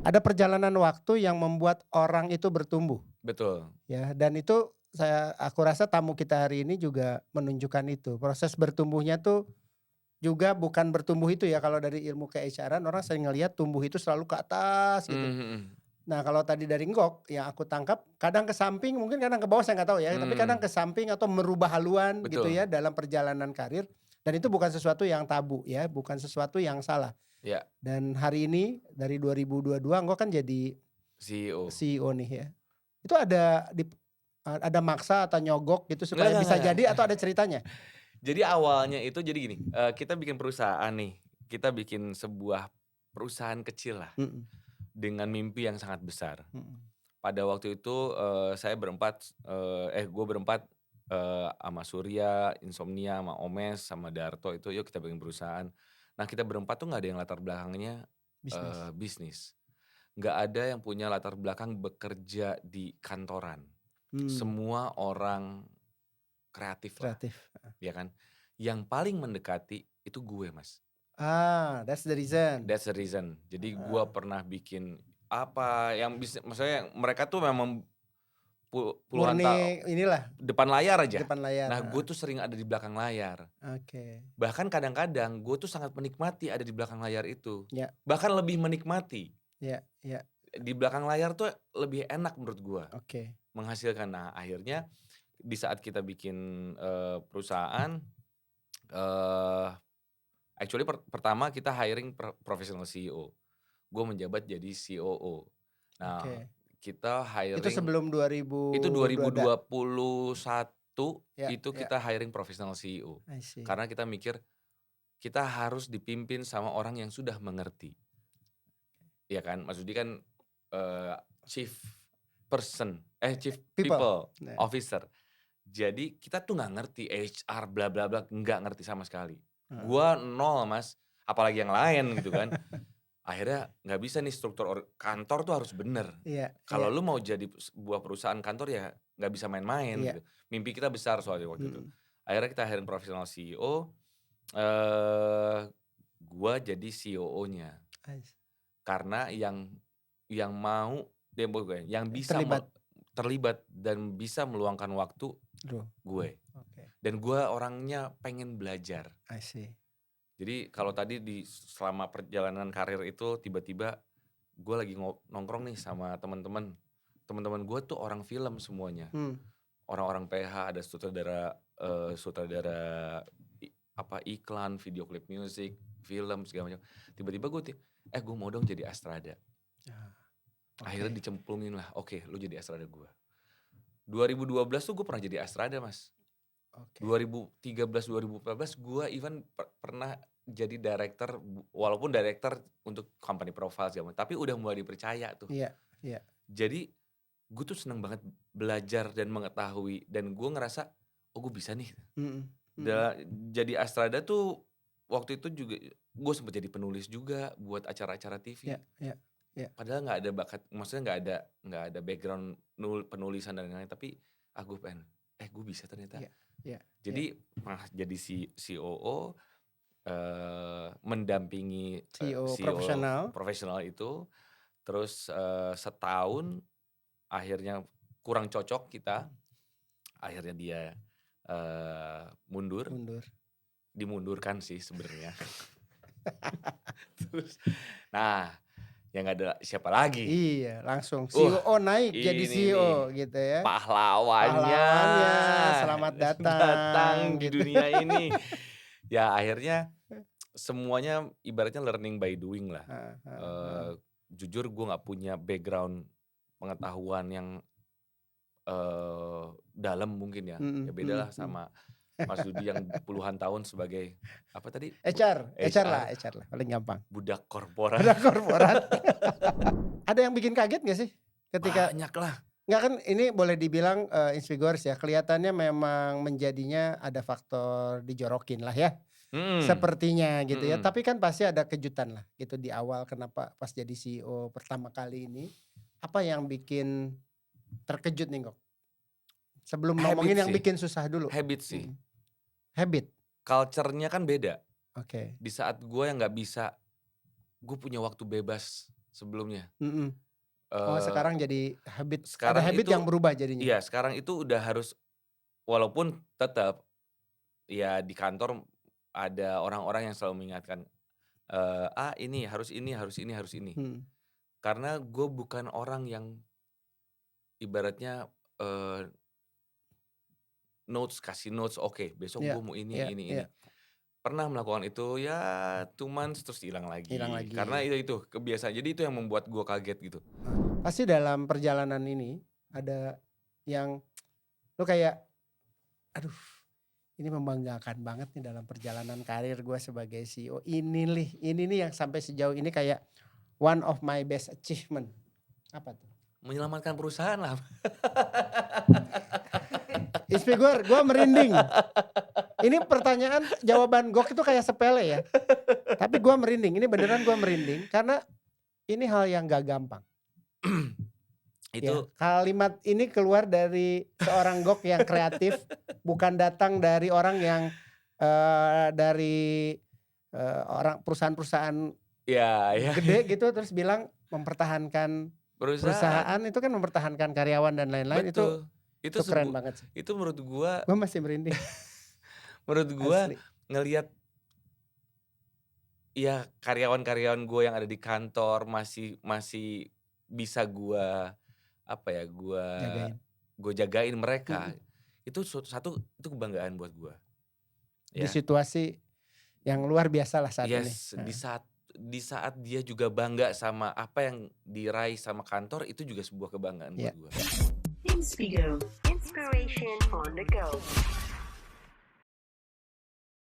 Ada perjalanan waktu yang membuat orang itu bertumbuh, Betul. ya, dan itu aku rasa tamu kita hari ini juga menunjukkan itu. Proses bertumbuhnya tuh juga bukan bertumbuh itu ya, kalau dari ilmu ke-HR-an orang sering ngelihat tumbuh itu selalu ke atas gitu. Mmm, mhm. Nah kalau tadi dari Ngok yang aku tangkap kadang ke samping mungkin kadang ke bawah saya nggak tahu ya, tapi kadang ke Mhm, samping atau merubah haluan gitu betul. ya dalam perjalanan karir dan itu bukan sesuatu yang tabu ya, bukan sesuatu yang salah. Ya, Dan hari ini dari 2022 Ngok kan jadi CEO. CEO nih ya. Itu ada maksa atau nyogok gitu Enggak supaya enggak bisa enggak. jadi atau ada ceritanya? Jadi awalnya itu jadi gini, kita bikin perusahaan nih, kita bikin sebuah perusahaan kecil lah, Mhm, dengan mimpi yang sangat besar. mhm. Pada waktu itu, saya berempat, gue berempat, sama Surya, Insomnia, sama Omes, sama Darto itu, "Yuk kita bikin perusahaan." Nah kita berempat tuh nggak ada yang latar belakangnya, Bisnis. bisnis. Nggak ada yang punya latar belakang bekerja di kantoran. Mmm, Semua orang kreatif lah, kreatif, heeh. ya kan. Yang paling mendekati itu gue, Mas. That's the reason. That's the reason. Jadi Heeh. gua pernah bikin apa yang bisa maksudnya mereka tuh memang puluhan Murni inilah depan layar di aja. depan layar, Nah, gue heeh. tuh sering ada di belakang layar. Oke. Bahkan kadang-kadang gue tuh sangat menikmati ada di belakang layar itu. Ya, Bahkan lebih menikmati. ya, ya, Di belakang layar tuh lebih enak menurut gua, oke. menghasilkan. Nah, akhirnya di saat kita bikin, perusahaan, eee, actually pertama kita hiring professional CEO. Gue menjabat jadi COO. Nah, Oke. kita Itu hiring sebelum itu 2022? 2021 Ya, itu ya, kita hiring professional CEO. I see. Karena kita mikir, kita harus dipimpin sama orang yang sudah mengerti, ya kan? Maksudnya kan, eee, chief chief People? people Nah, officer. Jadi kita tuh nggak ngerti HR bla bla bla, nggak ngerti sama sekali. heeh. Gua nol Mas, apalagi yang lain gitu kan. Akhirnya nggak bisa nih struktur kantor tuh harus bener. Iya, Kalau iya, lu mau jadi sebuah perusahaan kantor ya nggak bisa main-main iya, gitu. Mimpi kita besar soalnya waktu itu. mhm. Akhirnya kita hiring professional CEO, eee, gua jadi COO-nya. I see. Karena yang mau ya bukan, yang bisa Terlibat? terlibat dan bisa meluangkan waktu Loh, gue. oke, Dan gue orangnya pengen belajar. I see. Jadi kalau tadi selama perjalanan karir itu tiba-tiba gue lagi nongkrong nih sama teman-teman. Teman-teman gue tuh orang film semuanya. Mmm, Orang-orang PH, ada sutradara iklan, video klip musik, film segala macam. Tiba-tiba gue mau dong jadi Astrada. ah, oke, Akhirnya dicemplungin lah, "Oke lu jadi Astrada gue." 2012 tuh gue pernah jadi Astrada, Mas. oke. 2013, 2014 gue even pernah jadi director, walaupun director untuk company profile segala macam, tapi udah mulai dipercaya tuh. Iya, iya, Jadi gue tuh seneng banget belajar dan mengetahui dan gue ngerasa, "Oh gue bisa nih." mhm, mhm. Da jadi Astrada tuh waktu itu juga gue sempet jadi penulis juga buat acara-acara TV. Iya, iya, iya, Padahal nggak ada bakat, maksudnya nggak ada background penulisan dan lain-lain, tapi, gue pengen, gue bisa ternyata. iya, iya, iya. Jadi jadi COO, mendampingi, CEO CEO profesional, profesional itu, terus, setahun akhirnya kurang cocok kita, akhirnya dia, mundur, mundur. dimundurkan sih sebenarnya. Terus, nah yang nggak ada siapa lagi, Iya, langsung wah CEO naik jadi ini nih CEO gitu ya. pahlawannya Pahlawannya, selamat datang datang di gitu. dunia ini. Ya akhirnya semuanya ibaratnya learning by doing lah. Heeh, heeh, heeh. Eee, Jujur gue nggak punya background pengetahuan yang, dalam mungkin ya. Ya Mhm, bedalah mhm, mhm. sama Mas Dudi yang puluhan tahun sebagai apa tadi, HR lah HR, HR lah, paling gampang. budak korporat. Ada korporat. Ada yang bikin kaget nggak sih ketika Banyak lah. nggak kan ini boleh dibilang, Insfigors ya, kelihatannya memang menjadinya ada faktor dijorokin lah ya, Mhm, sepertinya gitu ya. mhm. Tapi kan pasti ada kejutan lah gitu di awal kenapa pas jadi CEO pertama kali ini, apa yang bikin terkejut nih Kok? Sebelum Habit ngomongin yang sih, bikin susah dulu. habit sih. Mhm. Habit? Culture-nya kan beda. Oke. Di saat gue yang nggak bisa, gue punya waktu bebas sebelumnya. Mhm. Oh Eee, sekarang jadi habit, ada Sekarang habit itu yang berubah jadinya? iya, sekarang itu udah harus walaupun tetap ya di kantor ada orang-orang yang selalu mengingatkan, "Ah, ini, harus ini harus ini harus ini." Mhm. Karena gue bukan orang yang ibaratnya, kasih notes, "Oke, besok Iya gue mau iya ini." iya, Pernah melakukan itu, ya 2 months terus hilang hilang lagi. Karena lagi. itu kebiasaan, jadi itu yang membuat gue kaget gitu. Pasti dalam perjalanan ini ada yang lu kayak, aduh ini membanggakan banget nih dalam perjalanan karir gue sebagai CEO. Ini nih yang sampai sejauh ini kayak one of my best achievement. Apa tuh? Menyelamatkan perusahaan lah. Gue merinding. Ini pertanyaan jawaban gok itu kayak sepele ya. Tapi gue merinding, ini beneran gue merinding karena ini hal yang gak gampang. Ya, Itu kalimat ini keluar dari seorang gok yang kreatif, bukan datang dari orang yang dari orang perusahaan-perusahaan ya ya, gede gitu terus bilang mempertahankan perusahaan, perusahaan itu kan mempertahankan karyawan dan lain-lain itu betul. Itu itu keren banget sih. itu menurut gua Gue masih merinding menurut gua asli. ngelihat ya karyawan-karyawan gua yang ada di kantor masih masih bisa gua, apa ya, Jagain. gua jagain mereka. Mm-mm. Itu satu itu kebanggaan buat gua, Di ya. situasi yang luar biasa lah saat ini. Yes, di saat dia juga bangga sama apa yang diraih sama kantor, itu juga sebuah kebanggaan buat Ya. gua. Inspigo, inspiration on the go.